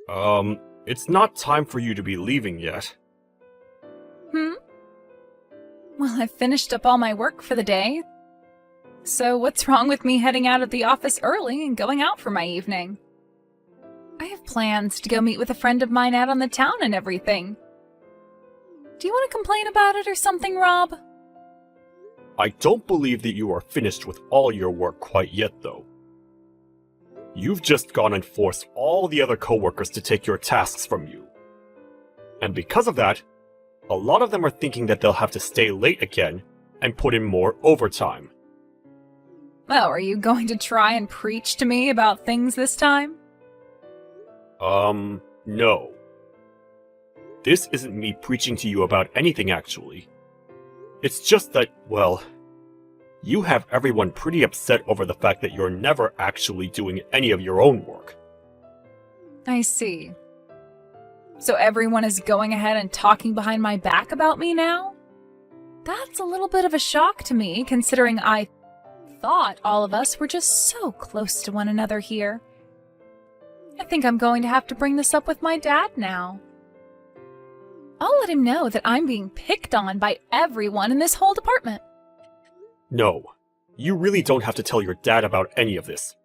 It's not time for you to be leaving yet. Hmm? Well, I've finished up all my work for the day. So what's wrong with me heading out of the office early and going out for my evening? I have plans to go meet with a friend of mine out on the town and everything. Do you want to complain about it or something, Rob? I don't believe that you are finished with all your work quite yet, though. You've just gone and forced all the other coworkers to take your tasks from you. And because of that, a lot of them are thinking that they'll have to stay late again and put in more overtime. Well, are you going to try and preach to me about things this time? No. This isn't me preaching to you about anything, actually. It's just that, well, you have everyone pretty upset over the fact that you're never actually doing any of your own work. I see. So everyone is going ahead and talking behind my back about me now? That's a little bit of a shock to me, considering I thought all of us were just so close to one another here. I think I'm going to have to bring this up with my dad now. I'll let him know that I'm being picked on by everyone in this whole department. No, you really don't have to tell your dad about any of this.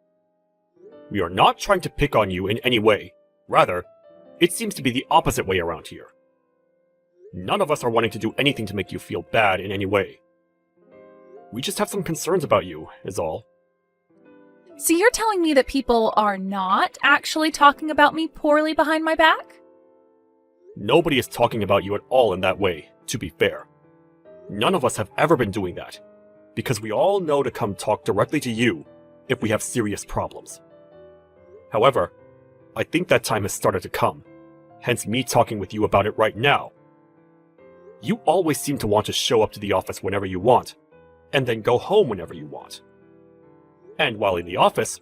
We are not trying to pick on you in any way. Rather, it seems to be the opposite way around here. None of us are wanting to do anything to make you feel bad in any way. We just have some concerns about you, is all. So you're telling me that people are not actually talking about me poorly behind my back? Nobody is talking about you at all in that way, to be fair. None of us have ever been doing that, because we all know to come talk directly to you if we have serious problems. However, I think that time has started to come, hence me talking with you about it right now. You always seem to want to show up to the office whenever you want, and then go home whenever you want. And while in the office,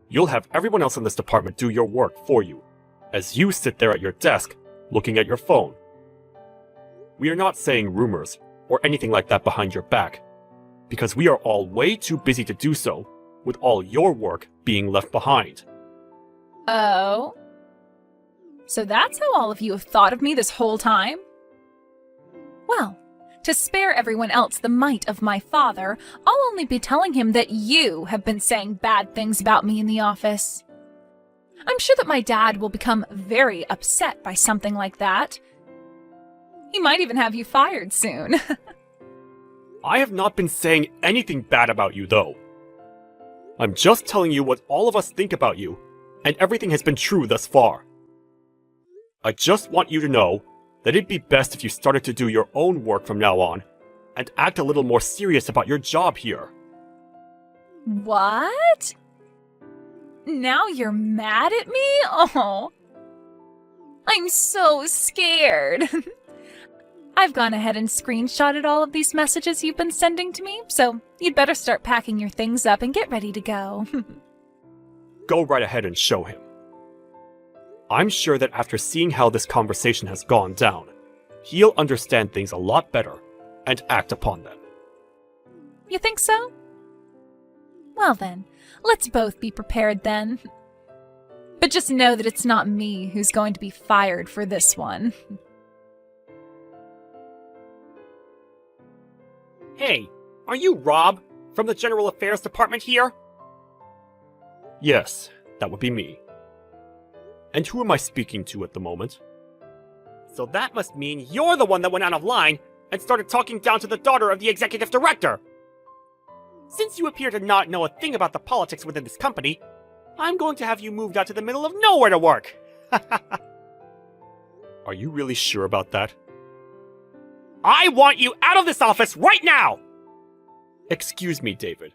you'll have everyone else in this department do your work for you, as you sit there at your desk looking at your phone. We are not saying rumors or anything like that behind your back, because we are all way too busy to do so, with all your work being left behind. Oh? So that's how all of you have thought of me this whole time? Well, to spare everyone else the might of my father, I'll only be telling him that you have been saying bad things about me in the office. I'm sure that my dad will become very upset by something like that. He might even have you fired soon. I have not been saying anything bad about you, though. I'm just telling you what all of us think about you, and everything has been true thus far. I just want you to know that it'd be best if you started to do your own work from now on, and act a little more serious about your job here. What? Now you're mad at me? Oh, I'm so scared. I've gone ahead and screenshotted all of these messages you've been sending to me, so you'd better start packing your things up and get ready to go. Go right ahead and show him. I'm sure that after seeing how this conversation has gone down, he'll understand things a lot better and act upon them. You think so? Well then, let's both be prepared then. But just know that it's not me who's going to be fired for this one. Hey, are you Rob from the General Affairs Department here? Yes, that would be me. And who am I speaking to at the moment? So that must mean you're the one that went out of line and started talking down to the daughter of the executive director. Since you appear to not know a thing about the politics within this company, I'm going to have you moved out to the middle of nowhere to work. Are you really sure about that? I want you out of this office right now! Excuse me, David,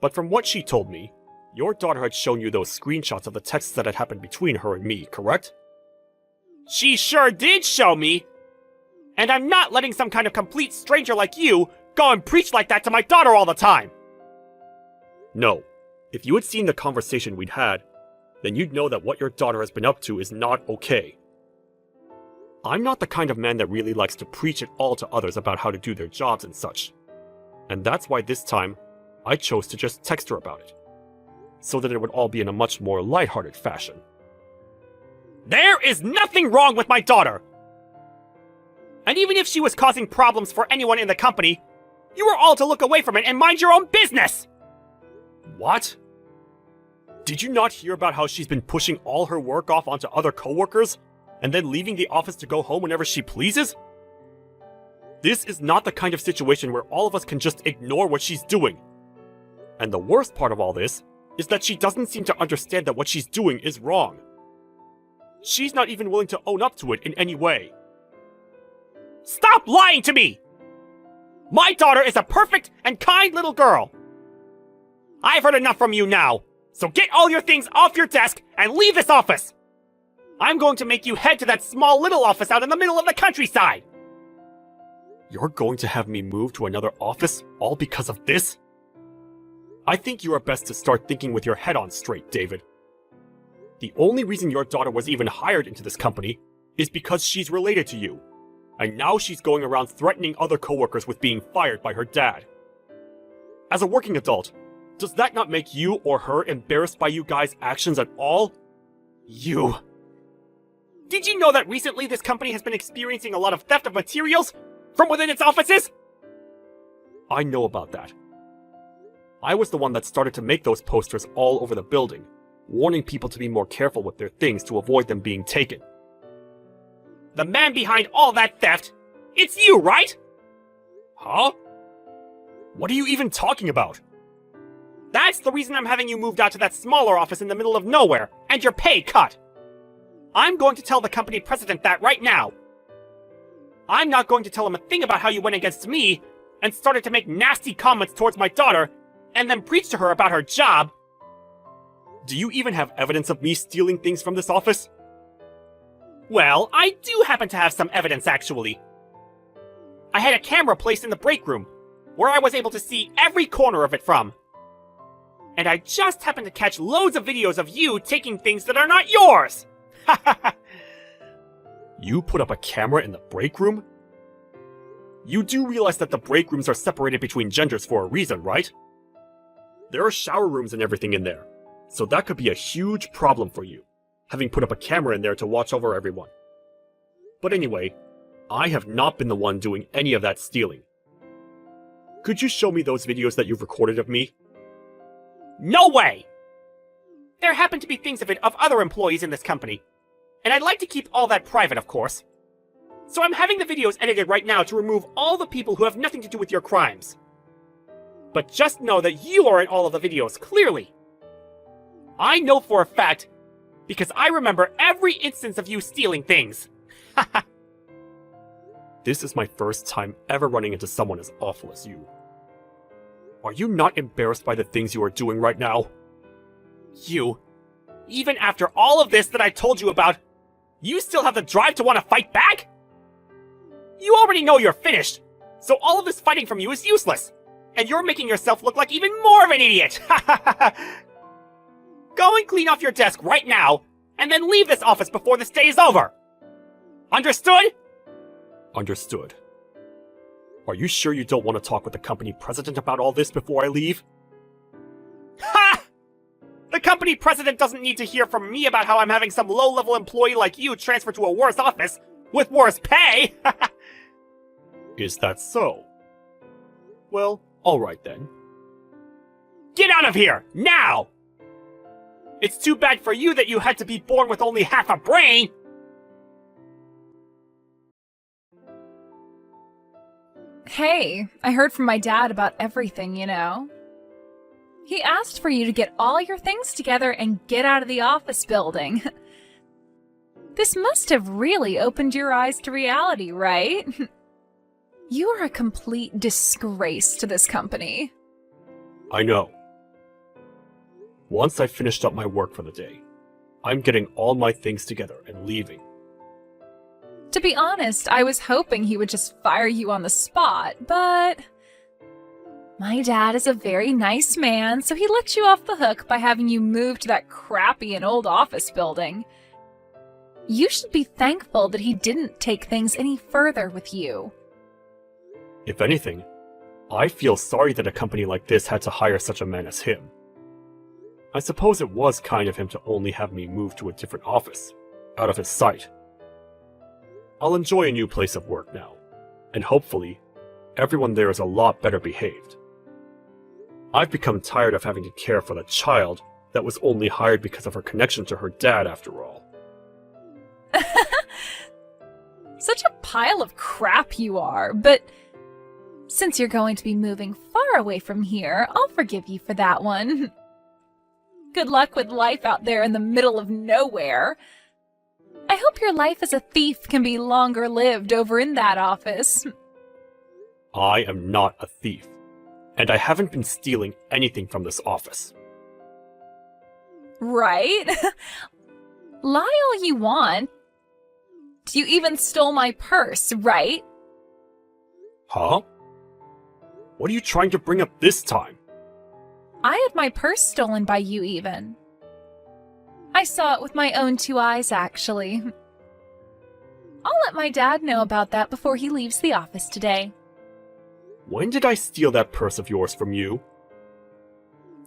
but from what she told me, your daughter had shown you those screenshots of the texts that had happened between her and me, correct? She sure did show me! And I'm not letting some kind of complete stranger like you go and preach like that to my daughter all the time! No, if you had seen the conversation we'd had, then you'd know that what your daughter has been up to is not okay. I'm not the kind of man that really likes to preach it all to others about how to do their jobs and such. And that's why this time, I chose to just text her about it, so that it would all be in a much more lighthearted fashion. There is nothing wrong with my daughter! And even if she was causing problems for anyone in the company, you were all to look away from it and mind your own business! What? Did you not hear about how she's been pushing all her work off onto other coworkers, and then leaving the office to go home whenever she pleases? This is not the kind of situation where all of us can just ignore what she's doing. And the worst part of all this is that she doesn't seem to understand that what she's doing is wrong. She's not even willing to own up to it in any way. Stop lying to me! My daughter is a perfect and kind little girl. I've heard enough from you now, so get all your things off your desk and leave this office! I'm going to make you head to that small little office out in the middle of the countryside! You're going to have me move to another office all because of this? I think you are best to start thinking with your head on straight, David. The only reason your daughter was even hired into this company is because she's related to you. And now she's going around threatening other coworkers with being fired by her dad. As a working adult, does that not make you or her embarrassed by you guys' actions at all? You. Did you know that recently this company has been experiencing a lot of theft of materials from within its offices? I know about that. I was the one that started to make those posters all over the building, warning people to be more careful with their things to avoid them being taken. The man behind all that theft, it's you, right? Huh? What are you even talking about? That's the reason I'm having you moved out to that smaller office in the middle of nowhere, and your pay cut. I'm going to tell the company president that right now. I'm not going to tell him a thing about how you went against me and started to make nasty comments towards my daughter and then preach to her about her job. Do you even have evidence of me stealing things from this office? Well, I do happen to have some evidence, actually. I had a camera placed in the break room, where I was able to see every corner of it from. And I just happened to catch loads of videos of you taking things that are not yours! You put up a camera in the break room? You do realize that the break rooms are separated between genders for a reason, right? There are shower rooms and everything in there, so that could be a huge problem for you, having put up a camera in there to watch over everyone. But anyway, I have not been the one doing any of that stealing. Could you show me those videos that you've recorded of me? No way! There happen to be things of it of other employees in this company, and I'd like to keep all that private, of course. So I'm having the videos edited right now to remove all the people who have nothing to do with your crimes. But just know that you are in all of the videos, clearly. I know for a fact, because I remember every instance of you stealing things. This is my first time ever running into someone as awful as you. Are you not embarrassed by the things you are doing right now? You, even after all of this that I told you about, you still have the drive to want to fight back? You already know you're finished, so all of this fighting from you is useless, and you're making yourself look like even more of an idiot! Go and clean off your desk right now, and then leave this office before this day is over! Understood? Understood. Are you sure you don't want to talk with the company president about all this before I leave? Ha! The company president doesn't need to hear from me about how I'm having some low-level employee like you transferred to a worse office with worse pay! Is that so? Well, alright then. Get out of here, now! It's too bad for you that you had to be born with only half a brain! Hey, I heard from my dad about everything, you know. He asked for you to get all your things together and get out of the office building. This must have really opened your eyes to reality, right? You are a complete disgrace to this company. I know. Once I've finished up my work for the day, I'm getting all my things together and leaving. To be honest, I was hoping he would just fire you on the spot, but my dad is a very nice man, so he let you off the hook by having you move to that crappy and old office building. You should be thankful that he didn't take things any further with you. If anything, I feel sorry that a company like this had to hire such a man as him. I suppose it was kind of him to only have me move to a different office, out of his sight. I'll enjoy a new place of work now, and hopefully, everyone there is a lot better behaved. I've become tired of having to care for the child that was only hired because of her connection to her dad after all. Such a pile of crap you are, but since you're going to be moving far away from here, I'll forgive you for that one. Good luck with life out there in the middle of nowhere. I hope your life as a thief can be longer lived over in that office. I am not a thief, and I haven't been stealing anything from this office. Right? Lie all you want. You even stole my purse, right? Huh? What are you trying to bring up this time? I had my purse stolen by you even. I saw it with my own 2 eyes, actually. I'll let my dad know about that before he leaves the office today. When did I steal that purse of yours from you?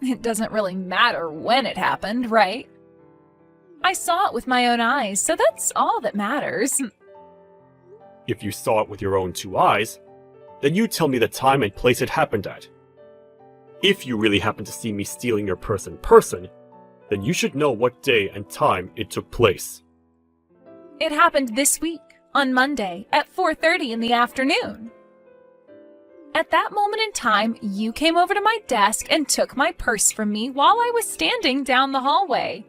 It doesn't really matter when it happened, right? I saw it with my own eyes, so that's all that matters. If you saw it with your own 2 eyes, then you tell me the time and place it happened at. If you really happen to see me stealing your purse in person, then you should know what day and time it took place. It happened this week, on Monday, at 4:30 in the afternoon. At that moment in time, you came over to my desk and took my purse from me while I was standing down the hallway.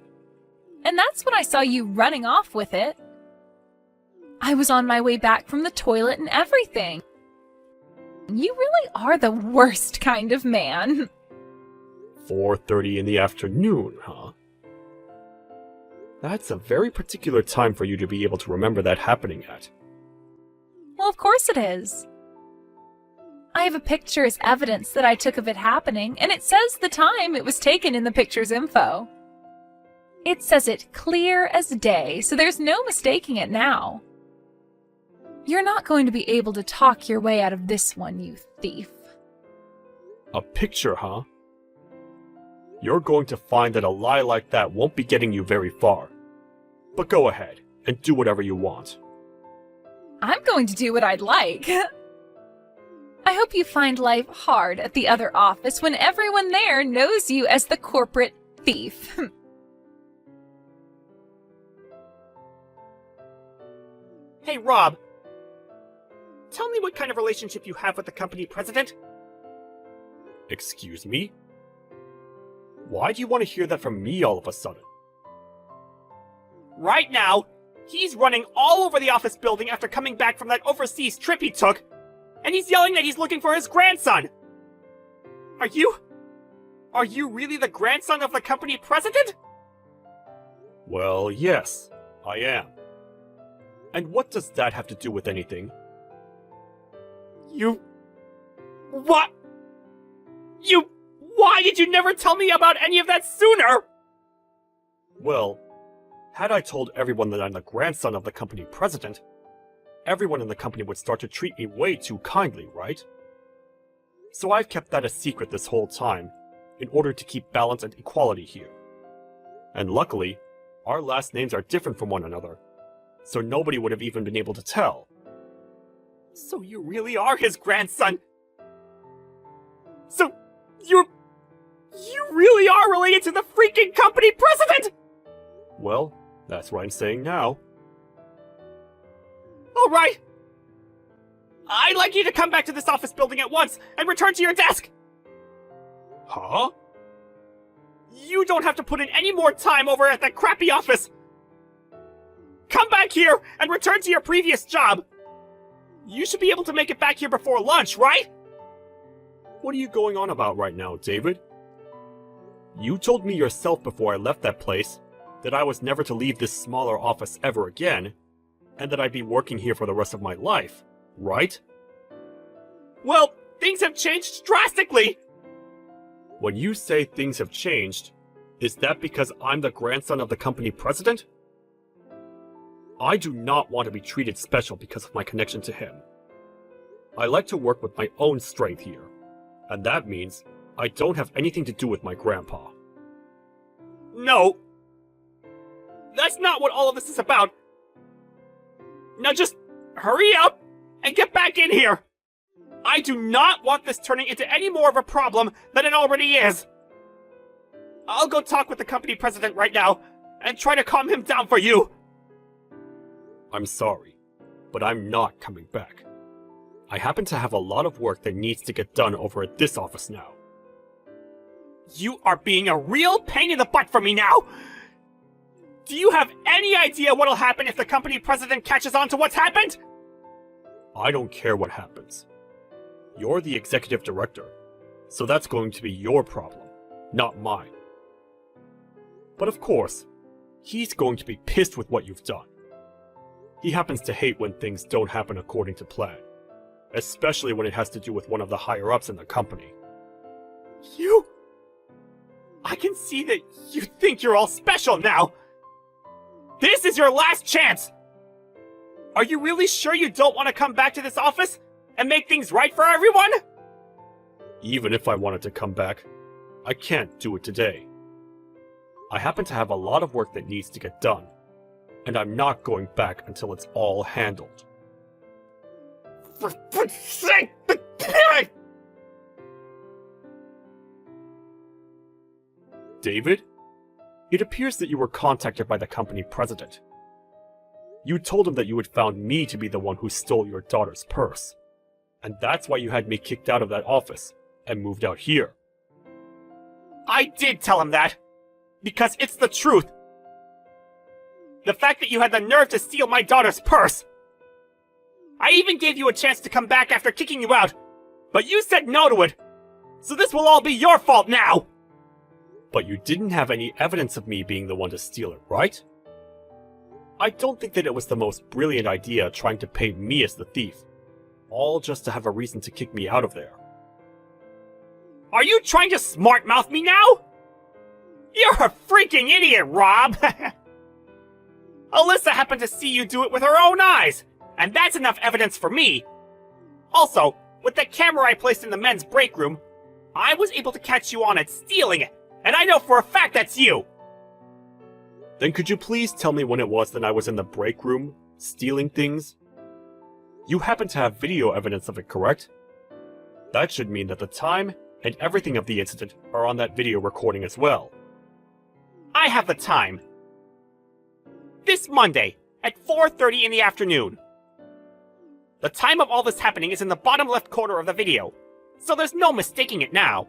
And that's when I saw you running off with it. I was on my way back from the toilet and everything. You really are the worst kind of man. 4:30 in the afternoon, huh? That's a very particular time for you to be able to remember that happening at. Well, of course it is. I have a picture as evidence that I took of it happening, and it says the time it was taken in the picture's info. It says it clear as day, so there's no mistaking it now. You're not going to be able to talk your way out of this one, you thief. A picture, huh? You're going to find that a lie like that won't be getting you very far. But go ahead and do whatever you want. I'm going to do what I'd like. I hope you find life hard at the other office when everyone there knows you as the corporate thief. Hey, Rob. Tell me what kind of relationship you have with the company president? Excuse me? Why do you want to hear that from me all of a sudden? Right now, he's running all over the office building after coming back from that overseas trip he took, and he's yelling that he's looking for his grandson. Are you really the grandson of the company president? Well, yes, I am. And what does that have to do with anything? What? Why did you never tell me about any of that sooner? Well, had I told everyone that I'm the grandson of the company president, everyone in the company would start to treat me way too kindly, right? So I've kept that a secret this whole time, in order to keep balance and equality here. And luckily, our last names are different from one another, so nobody would have even been able to tell. So you really are his grandson? So you really are related to the freaking company president? Well, that's what I'm saying now. Alright. I'd like you to come back to this office building at once and return to your desk. Huh? You don't have to put in any more time over at that crappy office. Come back here and return to your previous job. You should be able to make it back here before lunch, right? What are you going on about right now, David? You told me yourself before I left that place that I was never to leave this smaller office ever again, and that I'd be working here for the rest of my life, right? Well, things have changed drastically. When you say things have changed, is that because I'm the grandson of the company president? I do not want to be treated special because of my connection to him. I like to work with my own strength here, and that means I don't have anything to do with my grandpa. No. That's not what all of this is about. Now just hurry up and get back in here. I do not want this turning into any more of a problem than it already is. I'll go talk with the company president right now and try to calm him down for you. I'm sorry, but I'm not coming back. I happen to have a lot of work that needs to get done over at this office now. You are being a real pain in the butt for me now. Do you have any idea what'll happen if the company president catches on to what's happened? I don't care what happens. You're the executive director, so that's going to be your problem, not mine. But of course, he's going to be pissed with what you've done. He happens to hate when things don't happen according to plan, especially when it has to do with one of the higher-ups in the company. I can see that you think you're all special now. This is your last chance! Are you really sure you don't want to come back to this office and make things right for everyone? Even if I wanted to come back, I can't do it today. I happen to have a lot of work that needs to get done, and I'm not going back until it's all handled. For fuck's sake! David? It appears that you were contacted by the company president. You told him that you had found me to be the one who stole your daughter's purse. And that's why you had me kicked out of that office and moved out here. I did tell him that, because it's the truth. The fact that you had the nerve to steal my daughter's purse. I even gave you a chance to come back after kicking you out, but you said no to it. So this will all be your fault now! But you didn't have any evidence of me being the one to steal it, right? I don't think that it was the most brilliant idea trying to paint me as the thief, all just to have a reason to kick me out of there. Are you trying to smart-mouth me now? You're a freaking idiot, Rob! Alyssa happened to see you do it with her own eyes, and that's enough evidence for me. Also, with the camera I placed in the men's break room, I was able to catch you on it stealing it, and I know for a fact that's you! Then could you please tell me when it was that I was in the break room, stealing things? You happen to have video evidence of it, correct? That should mean that the time and everything of the incident are on that video recording as well. I have the time. This Monday, at 4:30 in the afternoon. The time of all this happening is in the bottom left corner of the video, so there's no mistaking it now.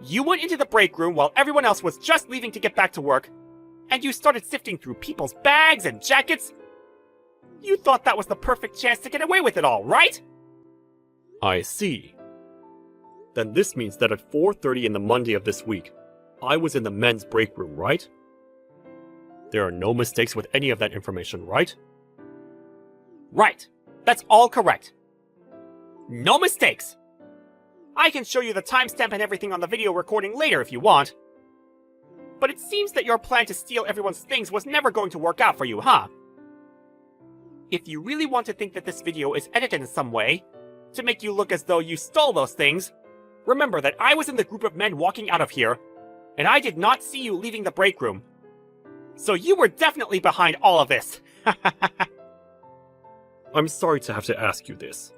You went into the break room while everyone else was just leaving to get back to work, and you started sifting through people's bags and jackets. You thought that was the perfect chance to get away with it all, right? I see. Then this means that at 4:30 in the Monday of this week, I was in the men's break room, right? There are no mistakes with any of that information, right? Right. That's all correct. No mistakes. I can show you the timestamp and everything on the video recording later if you want. But it seems that your plan to steal everyone's things was never going to work out for you, huh? If you really want to think that this video is edited in some way, to make you look as though you stole those things, remember that I was in the group of men walking out of here, and I did not see you leaving the break room. So you were definitely behind all of this. I'm sorry to have to ask you this,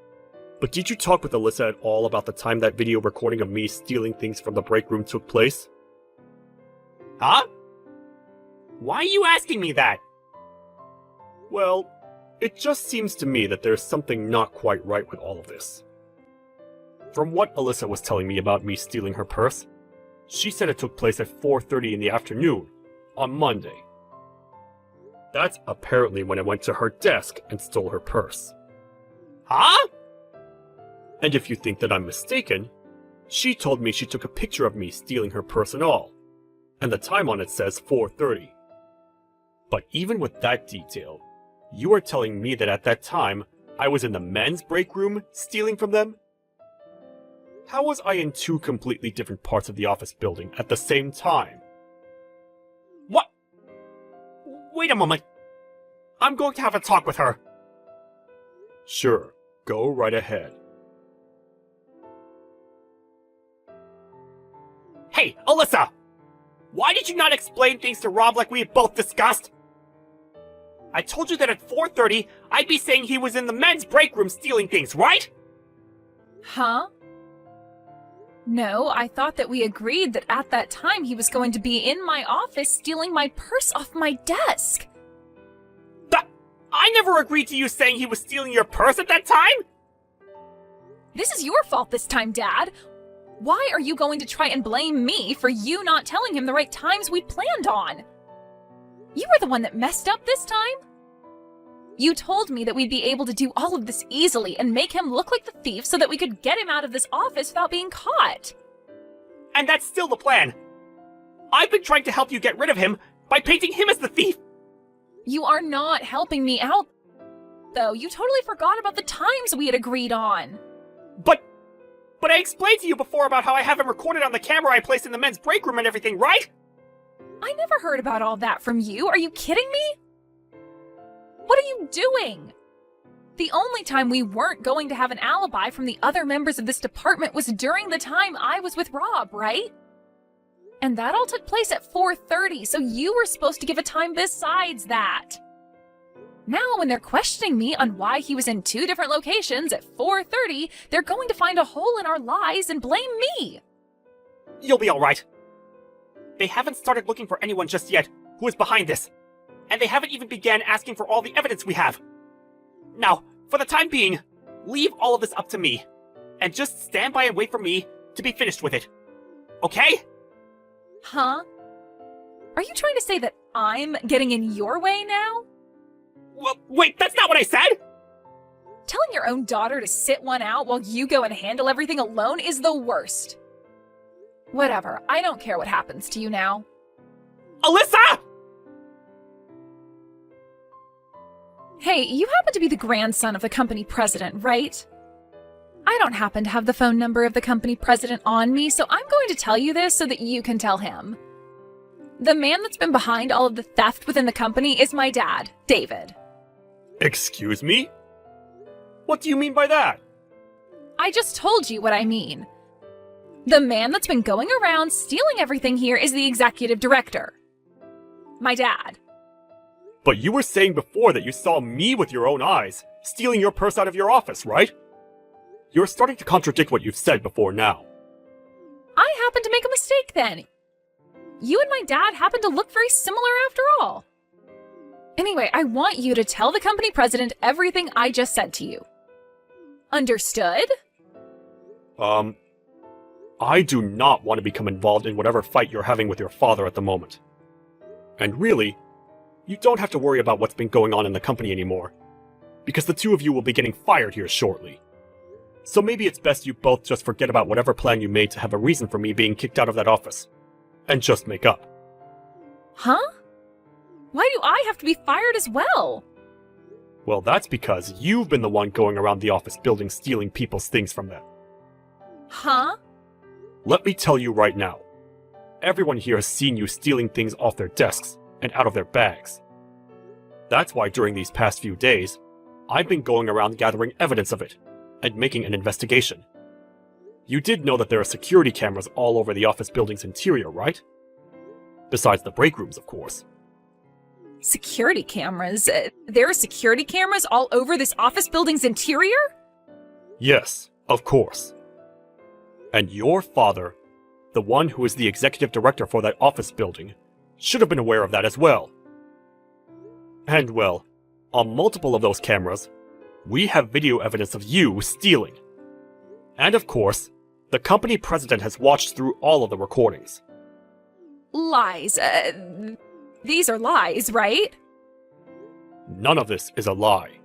but did you talk with Alyssa at all about the time that video recording of me stealing things from the break room took place? Huh? Why are you asking me that? Well, it just seems to me that there's something not quite right with all of this. From what Alyssa was telling me about me stealing her purse, she said it took place at 4:30 in the afternoon, on Monday. That's apparently when I went to her desk and stole her purse. Huh? And if you think that I'm mistaken, she told me she took a picture of me stealing her purse and all, and the time on it says 4:30. But even with that detail, you are telling me that at that time, I was in the men's break room stealing from them? How was I in two completely different parts of the office building at the same time? What? Wait a moment. I'm going to have a talk with her. Sure, go right ahead. Hey, Alyssa! Why did you not explain things to Rob like we had both discussed? I told you that at 4:30, I'd be saying he was in the men's break room stealing things, right? Huh? No, I thought that we agreed that at that time he was going to be in my office stealing my purse off my desk. I never agreed to you saying he was stealing your purse at that time! This is your fault this time, Dad. Why are you going to try and blame me for you not telling him the right times we'd planned on? You were the one that messed up this time. You told me that we'd be able to do all of this easily and make him look like the thief so that we could get him out of this office without being caught. And that's still the plan. I've been trying to help you get rid of him by painting him as the thief. You are not helping me out, though. You totally forgot about the times we had agreed on. But I explained to you before about how I have him recorded on the camera I placed in the men's break room and everything, right? I never heard about all that from you. Are you kidding me? What are you doing? The only time we weren't going to have an alibi from the other members of this department was during the time I was with Rob, right? And that all took place at 4:30, so you were supposed to give a time besides that. Now, when they're questioning me on why he was in 2 different locations at 4:30, they're going to find a hole in our lies and blame me. You'll be alright. They haven't started looking for anyone just yet who is behind this. And they haven't even began asking for all the evidence we have. Now, for the time being, leave all of this up to me. And just stand by and wait for me to be finished with it. Okay? Huh? Are you trying to say that I'm getting in your way now? Well, wait, that's not what I said! Telling your own daughter to sit one out while you go and handle everything alone is the worst. Whatever, I don't care what happens to you now. Alyssa! Hey, you happen to be the grandson of the company president, right? I don't happen to have the phone number of the company president on me, so I'm going to tell you this so that you can tell him. The man that's been behind all of the theft within the company is my dad, David. Excuse me? What do you mean by that? I just told you what I mean. The man that's been going around stealing everything here is the executive director. My dad. But you were saying before that you saw me with your own eyes, stealing your purse out of your office, right? You're starting to contradict what you've said before now. I happened to make a mistake then. You and my dad happen to look very similar after all. Anyway, I want you to tell the company president everything I just said to you. Understood? I do not want to become involved in whatever fight you're having with your father at the moment. And really, you don't have to worry about what's been going on in the company anymore, because the 2 of you will be getting fired here shortly. So maybe it's best you both just forget about whatever plan you made to have a reason for me being kicked out of that office, and just make up. Huh? Why do I have to be fired as well? Well, that's because you've been the one going around the office building stealing people's things from them. Huh? Let me tell you right now, everyone here has seen you stealing things off their desks and out of their bags. That's why during these past few days, I've been going around gathering evidence of it and making an investigation. You did know that there are security cameras all over the office building's interior, right? Besides the break rooms, of course. Security cameras? There are security cameras all over this office building's interior? Yes, of course. And your father, the one who is the executive director for that office building, should have been aware of that as well. And well, on multiple of those cameras, we have video evidence of you stealing. And of course, the company president has watched through all of the recordings. Lies. These are lies, right? None of this is a lie.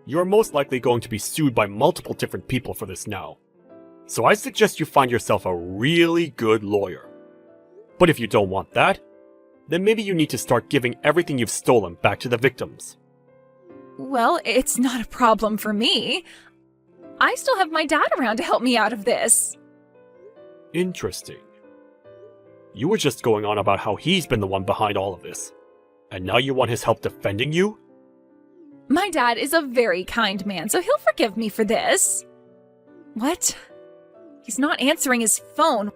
You're most likely going to be sued by multiple different people for this now. So I suggest you find yourself a really good lawyer. But if you don't want that, then maybe you need to start giving everything you've stolen back to the victims. Well, it's not a problem for me. I still have my dad around to help me out of this. Interesting. You were just going on about how he's been the one behind all of this. And now you want his help defending you? My dad is a very kind man, so he'll forgive me for this. What? He's not answering his phone.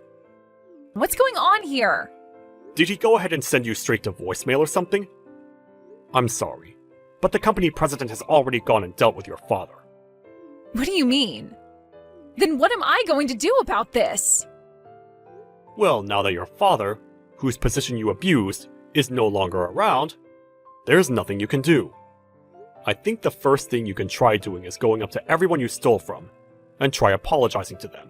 What's going on here? Did he go ahead and send you straight to voicemail or something? I'm sorry, but the company president has already gone and dealt with your father. What do you mean? Then what am I going to do about this? Well, now that your father, whose position you abused, is no longer around, there's nothing you can do. I think the first thing you can try doing is going up to everyone you stole from and try apologizing to them.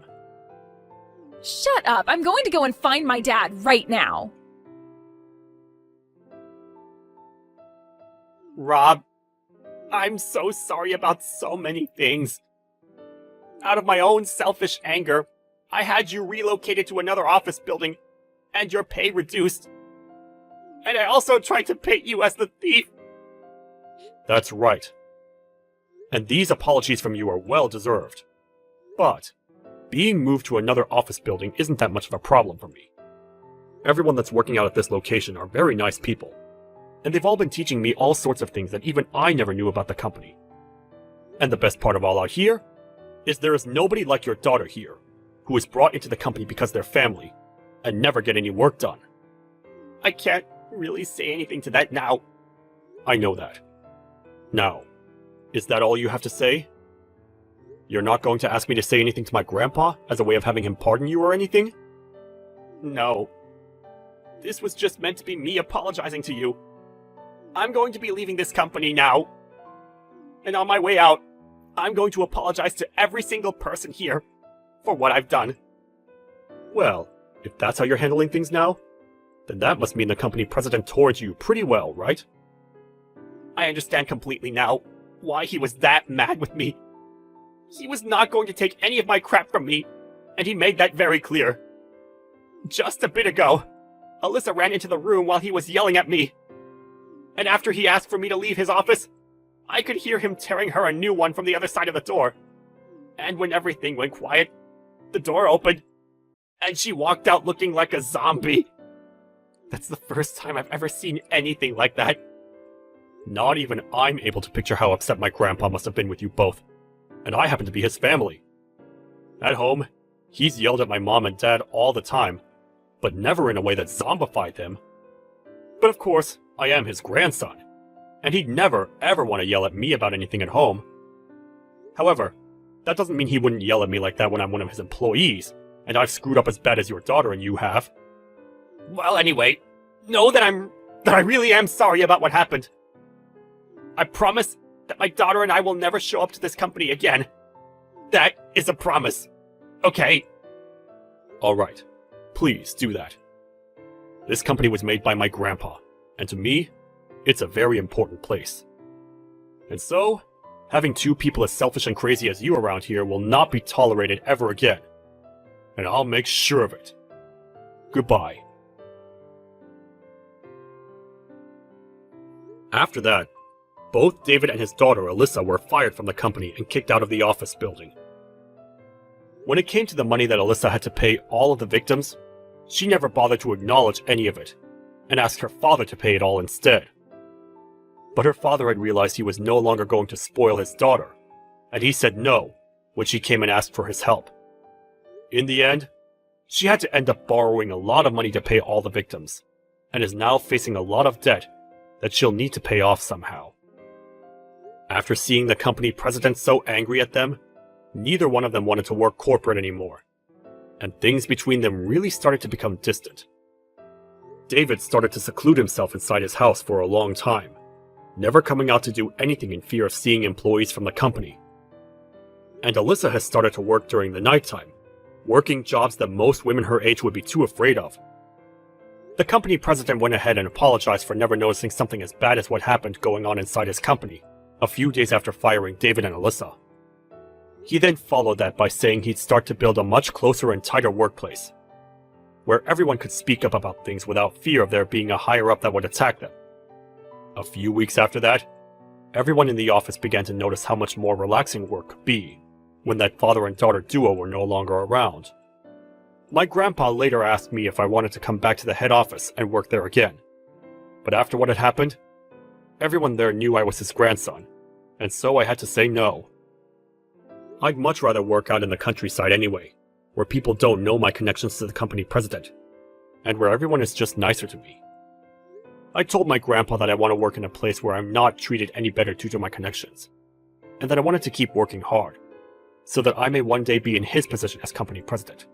Shut up! I'm going to go and find my dad right now! Rob, I'm so sorry about so many things. Out of my own selfish anger, I had you relocated to another office building and your pay reduced. And I also tried to paint you as the thief. That's right. And these apologies from you are well deserved. But being moved to another office building isn't that much of a problem for me. Everyone that's working out at this location are very nice people, and they've all been teaching me all sorts of things that even I never knew about the company. And the best part of all out here is there is nobody like your daughter here, who is brought into the company because they're family, and never get any work done. I can't really say anything to that now. I know that. Now, is that all you have to say? You're not going to ask me to say anything to my grandpa as a way of having him pardon you or anything? No. This was just meant to be me apologizing to you. I'm going to be leaving this company now. And on my way out, I'm going to apologize to every single person here for what I've done. Well, if that's how you're handling things now, then that must mean the company president towards you pretty well, right? I understand completely now why he was that mad with me. He was not going to take any of my crap from me, and he made that very clear. Just a bit ago, Alyssa ran into the room while he was yelling at me. And after he asked for me to leave his office, I could hear him tearing her a new one from the other side of the door. And when everything went quiet, the door opened, and she walked out looking like a zombie. That's the first time I've ever seen anything like that. Not even I'm able to picture how upset my grandpa must have been with you both. And I happen to be his family. At home, he's yelled at my mom and dad all the time, but never in a way that zombified them. But of course, I am his grandson, and he'd never, ever want to yell at me about anything at home. However, that doesn't mean he wouldn't yell at me like that when I'm one of his employees, and I've screwed up as bad as your daughter and you have. Well, anyway, know that I really am sorry about what happened. I promise that my daughter and I will never show up to this company again. That is a promise. Okay? Alright, please do that. This company was made by my grandpa, and to me, it's a very important place. And so, having two people as selfish and crazy as you around here will not be tolerated ever again. And I'll make sure of it. Goodbye. After that, both David and his daughter Alyssa were fired from the company and kicked out of the office building. When it came to the money that Alyssa had to pay all of the victims, she never bothered to acknowledge any of it, and asked her father to pay it all instead. But her father had realized he was no longer going to spoil his daughter, and he said no when she came and asked for his help. In the end, she had to end up borrowing a lot of money to pay all the victims, and is now facing a lot of debt that she'll need to pay off somehow. After seeing the company president so angry at them, neither one of them wanted to work corporate anymore, and things between them really started to become distant. David started to seclude himself inside his house for a long time, never coming out to do anything in fear of seeing employees from the company. And Alyssa has started to work during the nighttime, working jobs that most women her age would be too afraid of. The company president went ahead and apologized for never noticing something as bad as what happened going on inside his company a few days after firing David and Alyssa. He then followed that by saying he'd start to build a much closer and tighter workplace, where everyone could speak up about things without fear of there being a higher-up that would attack them. A few weeks after that, everyone in the office began to notice how much more relaxing work could be when that father and daughter duo were no longer around. My grandpa later asked me if I wanted to come back to the head office and work there again. But after what had happened, everyone there knew I was his grandson, and so I had to say no. I'd much rather work out in the countryside anyway, where people don't know my connections to the company president. and where everyone is just nicer to me. I told my grandpa that I want to work in a place where I'm not treated any better due to my connections, and that I wanted to keep working hard, so that I may one day be in his position as company president.